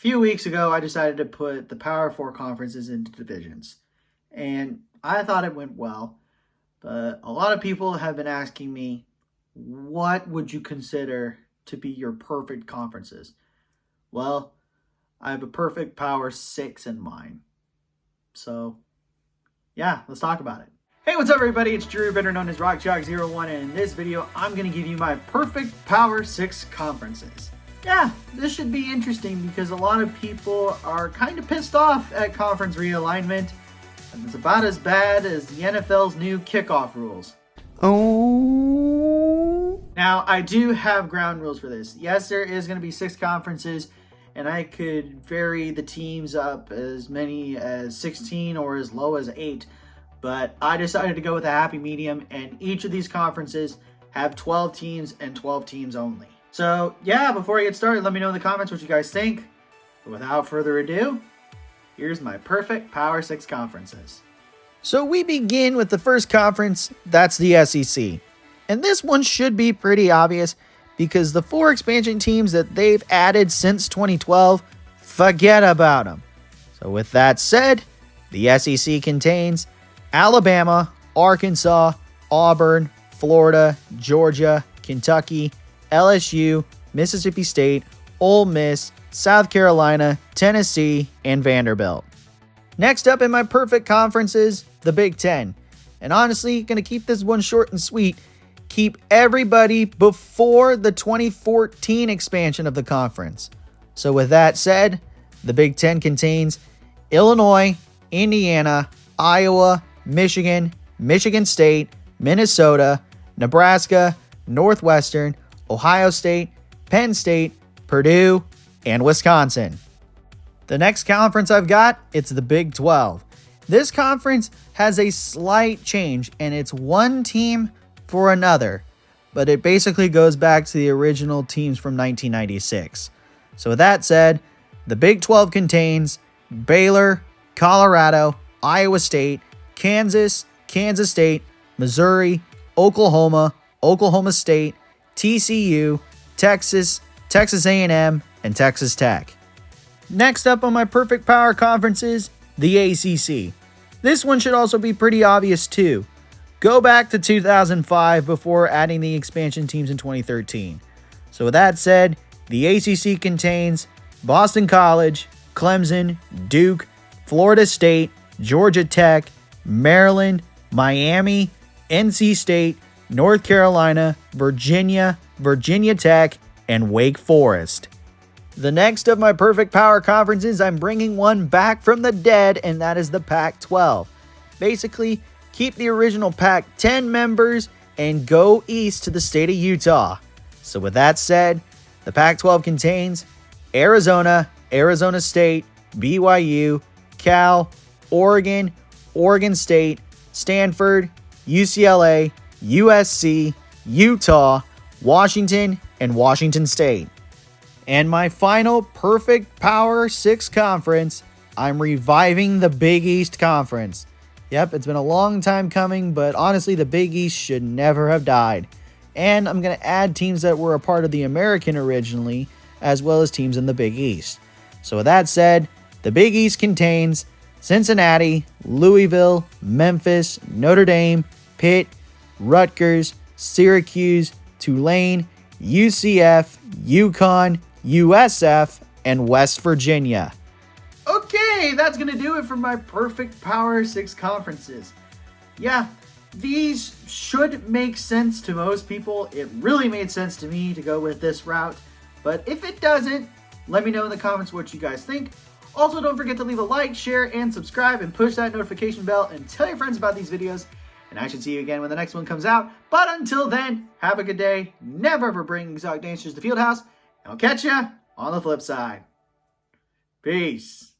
few weeks ago, I decided to put the Power 4 conferences into divisions. And I thought it went well. But a lot of people have been asking me, what would you consider to be your perfect conferences? Well, I have a perfect Power 6 in mind. So, yeah, let's talk about it. Hey, what's up, everybody? It's Drew, better known as RockJock01, and in this video, I'm going to give you my perfect Power 6 conferences. Yeah, this should be interesting because a lot of people are kind of pissed off at conference realignment, and it's about as bad as the NFL's new kickoff rules. Oh. Now, I do have ground rules for this. Yes, there is going to be 6 conferences, and I could vary the teams up as many as 16 or as low as 8. But I decided to go with a happy medium, and each of these conferences have 12 teams and 12 teams only. So, yeah, before I get started, let me know in the comments what you guys think. But without further ado, here's my perfect Power 6 conferences. So we begin with the first conference, that's the SEC. And this one should be pretty obvious because the 4 expansion teams that they've added since 2012, forget about them. So with that said, the SEC contains Alabama, Arkansas, Auburn, Florida, Georgia, Kentucky, LSU, Mississippi State, Ole Miss, South Carolina, Tennessee, and Vanderbilt. Next up in my perfect conference is the Big Ten. And honestly, going to keep this one short and sweet. Keep everybody before the 2014 expansion of the conference. So with that said, the Big Ten contains Illinois, Indiana, Iowa, Michigan, Michigan State, Minnesota, Nebraska, Northwestern, Ohio State, Penn State, Purdue, and Wisconsin. The next conference I've got, it's the Big 12. This conference has a slight change, and it's one team for another, but it basically goes back to the original teams from 1996. So with that said, the Big 12 contains Baylor, Colorado, Iowa State, Kansas, Kansas State, Missouri, Oklahoma, Oklahoma State, TCU, Texas, Texas A&M, and Texas Tech. Next up on my perfect power conferences, the ACC. This one should also be pretty obvious too. Go back to 2005 before adding the expansion teams in 2013. So with that said, the ACC contains Boston College, Clemson, Duke, Florida State, Georgia Tech, Maryland, Miami, NC State, North Carolina, Virginia, Virginia Tech, and Wake Forest. The next of my perfect power conferences, I'm bringing one back from the dead, and that is the Pac-12. Basically, keep the original Pac-10 members and go east to the state of Utah. So with that said, the Pac-12 contains Arizona, Arizona State, BYU, Cal, Oregon, Oregon State, Stanford, UCLA, USC, Utah, Washington, and Washington State. And my final perfect Power 6 conference, I'm reviving the Big East Conference. Yep, it's been a long time coming, but honestly, the Big East should never have died. And I'm going to add teams that were a part of the American originally, as well as teams in the Big East. So with that said, the Big East contains Cincinnati, Louisville, Memphis, Notre Dame, Pitt, Rutgers, Syracuse, Tulane, UCF, UConn, USF, and West Virginia. Okay, that's going to do it for my perfect Power 6 conferences. Yeah, these should make sense to most people. It really made sense to me to go with this route. But if it doesn't, let me know in the comments what you guys think. Also, don't forget to leave a like, share, and subscribe, and push that notification bell, and tell your friends about these videos. And I should see you again when the next one comes out. But until then, have a good day. Never ever bring exotic dancers to the field house. And I'll catch ya on the flip side. Peace.